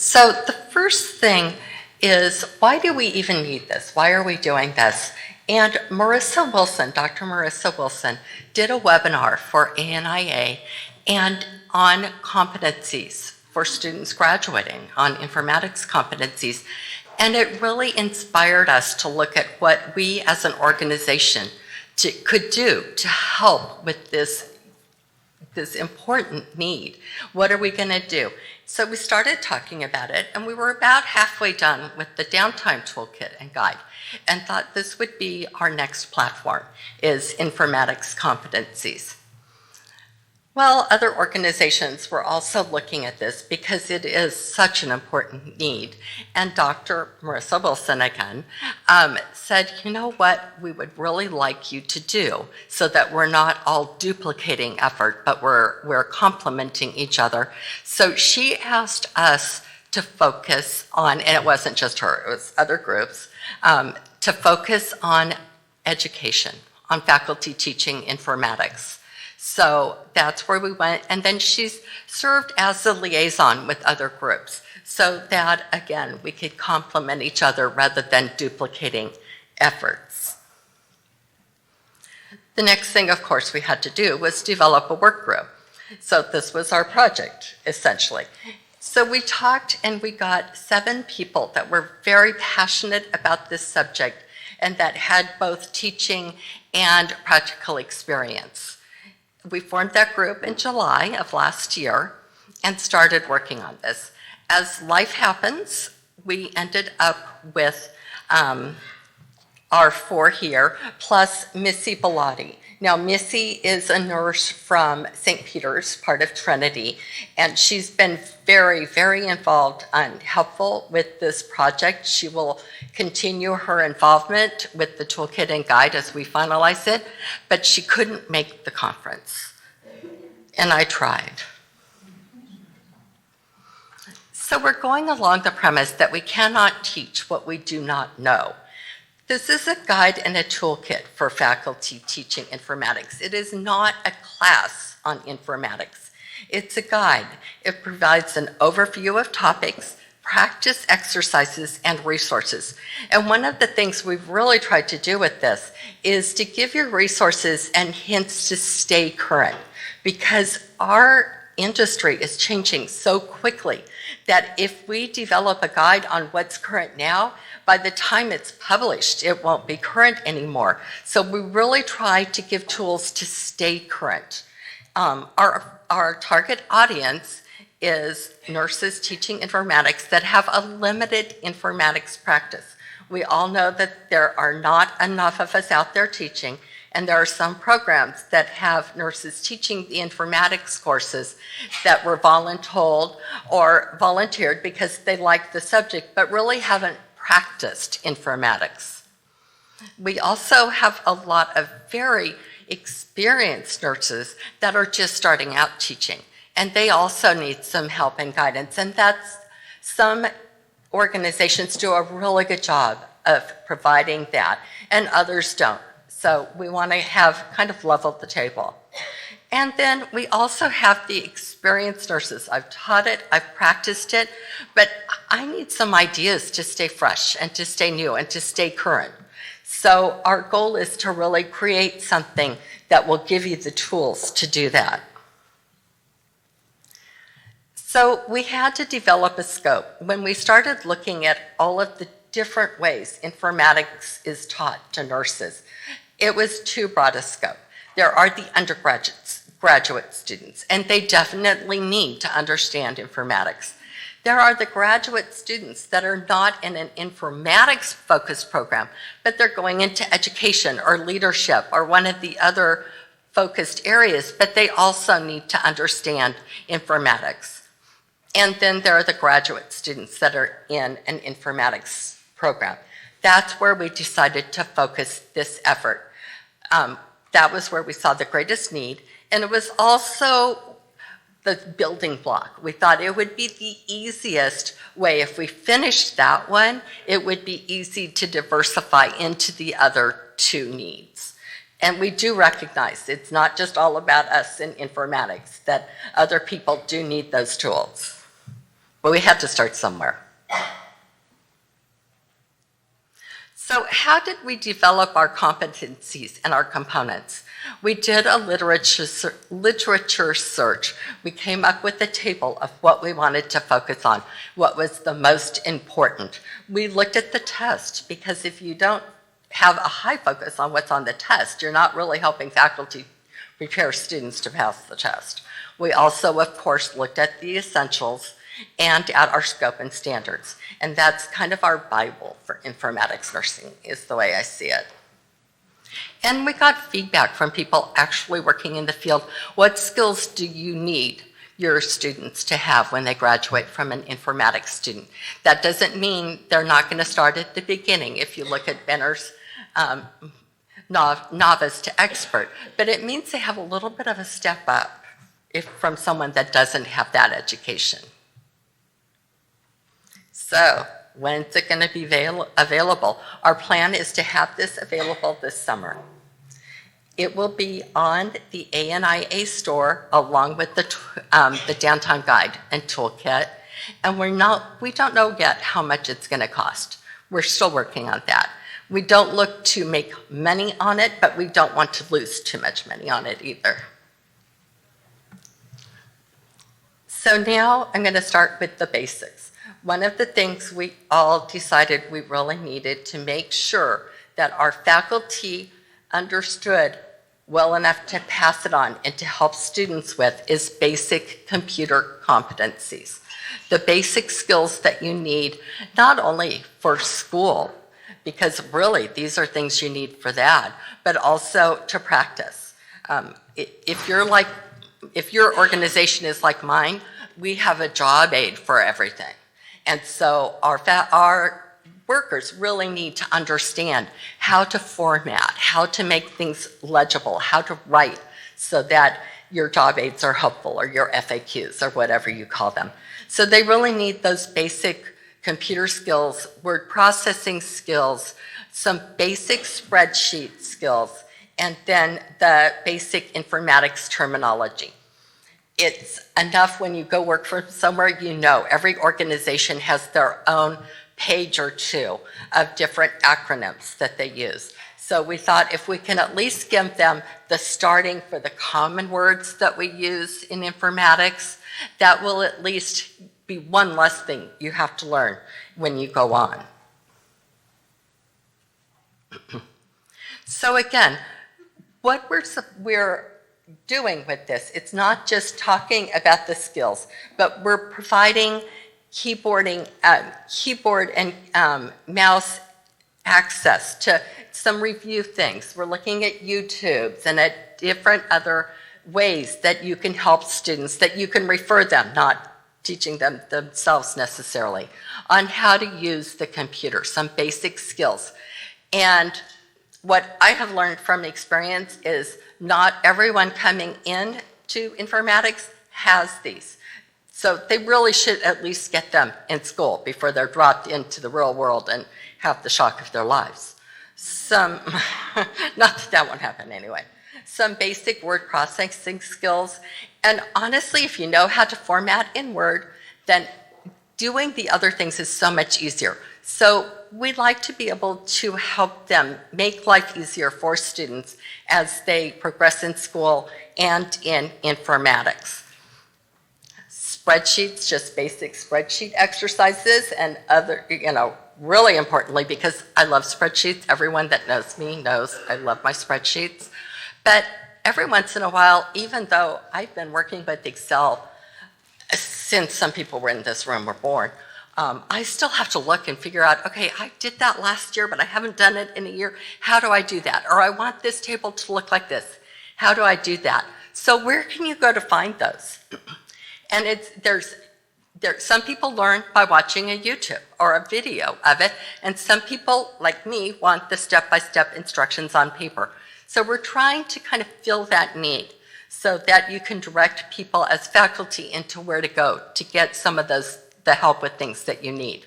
So the first thing is, why do we even need this? Why are we doing this? And Dr. Marissa Wilson, did a webinar for ANIA and on competencies for students graduating, on informatics competencies. And it really inspired us to look at what we as an organization could do to help with this important need. What are we going to do? So we started talking about it, and we were about halfway done with the downtime toolkit and guide, and thought this would be our next platform, is informatics competencies. Well, other organizations were also looking at this because it is such an important need. And Dr. Marissa Wilson, again, said, you know what we would really like you to do so that we're not all duplicating effort, but we're complementing each other. So she asked us to focus on, and it wasn't just her, it was other groups, to focus on education, on faculty teaching informatics. So that's where we went, and then she's served as a liaison with other groups so that, again, we could complement each other rather than duplicating efforts. The next thing, of course, we had to do was develop a work group. So this was our project, essentially. So we talked and we got 7 people that were very passionate about this subject and that had both teaching and practical experience. We formed that group in July of last year and started working on this. As life happens, we ended up with our 4 here, plus Missy Bellotti. Now, Missy is a nurse from St. Peter's, part of Trinity, and she's been very, very involved and helpful with this project. She will continue her involvement with the toolkit and guide as we finalize it, but she couldn't make the conference, and I tried. So we're going along the premise that we cannot teach what we do not know. This is a guide and a toolkit for faculty teaching informatics. It is not a class on informatics. It's a guide. It provides an overview of topics, practice exercises, and resources. And one of the things we've really tried to do with this is to give you resources and hints to stay current, because our industry is changing so quickly that if we develop a guide on what's current now, by the time it's published, it won't be current anymore. So we really try to give tools to stay current. Our target audience is nurses teaching informatics that have a limited informatics practice. We all know that there are not enough of us out there teaching, and there are some programs that have nurses teaching the informatics courses that were voluntold or volunteered because they like the subject, but really haven't practiced informatics. We also have a lot of very experienced nurses that are just starting out teaching, and they also need some help and guidance, and that's, some organizations do a really good job of providing that, and others don't. So we want to have kind of leveled the table. And then we also have the experienced nurses. I've taught it, I've practiced it, but I need some ideas to stay fresh and to stay new and to stay current. So our goal is to really create something that will give you the tools to do that. So we had to develop a scope. When we started looking at all of the different ways informatics is taught to nurses, it was too broad a scope. There are the graduate students, and they definitely need to understand informatics. There are the graduate students that are not in an informatics-focused program, but they're going into education or leadership or one of the other focused areas, but they also need to understand informatics. And then there are the graduate students that are in an informatics program. That's where we decided to focus this effort. That was where we saw the greatest need, and it was also the building block. We thought it would be the easiest way. If we finished that one, it would be easy to diversify into the other 2 needs. And we do recognize it's not just all about us in informatics, that other people do need those tools. But we had to start somewhere. So how did we develop our competencies and our components? We did a literature search. We came up with a table of what we wanted to focus on, what was the most important. We looked at the test, because if you don't have a high focus on what's on the test, you're not really helping faculty prepare students to pass the test. We also, of course, looked at the essentials and at our scope and standards. And that's kind of our Bible for informatics nursing, is the way I see it. And we got feedback from people actually working in the field. What skills do you need your students to have when they graduate from an informatics student? That doesn't mean they're not going to start at the beginning if you look at Benner's novice to expert, but it means they have a little bit of a step up from someone that doesn't have that education. So, when's it going to be available? Our plan is to have this available this summer. It will be on the ANIA store along with the Downtime Guide and Toolkit, and we don't know yet how much it's going to cost. We're still working on that. We don't look to make money on it, but we don't want to lose too much money on it either. So now I'm going to start with the basics. One of the things we all decided we really needed to make sure that our faculty understood well enough to pass it on and to help students with is basic computer competencies. The basic skills that you need not only for school, because really these are things you need for that, but also to practice. If your organization is like mine, we have a job aid for everything. And so our workers really need to understand how to format, how to make things legible, how to write so that your job aids are helpful, or your FAQs, or whatever you call them. So they really need those basic computer skills, word processing skills, some basic spreadsheet skills, and then the basic informatics terminology. It's enough when you go work for somewhere, you know every organization has their own page or two of different acronyms that they use. So we thought if we can at least give them the starting for the common words that we use in informatics, that will at least be one less thing you have to learn when you go on. So again, what we're doing with this, it's not just talking about the skills, but we're providing keyboard and mouse access to some review things. We're looking at YouTubes and at different other ways that you can help students, that you can refer them, not teaching them themselves necessarily, on how to use the computer, some basic skills. And what I have learned from experience is not everyone coming in to informatics has these. So they really should at least get them in school before they're dropped into the real world and have the shock of their lives. Not that that won't happen anyway. Some basic word processing skills. And honestly, if you know how to format in Word, then doing the other things is so much easier. So we'd like to be able to help them make life easier for students as they progress in school and in informatics. Spreadsheets, just basic spreadsheet exercises, and other, really importantly, because I love spreadsheets, everyone that knows me knows I love my spreadsheets. But every once in a while, even though I've been working with Excel since some people were in this room were born, I still have to look and figure out, okay, I did that last year, but I haven't done it in a year. How do I do that? Or I want this table to look like this. How do I do that? So where can you go to find those? And some people learn by watching a YouTube or a video of it, and some people, like me, want the step-by-step instructions on paper. So we're trying to kind of fill that need so that you can direct people as faculty into where to go to get some of the help with things that you need.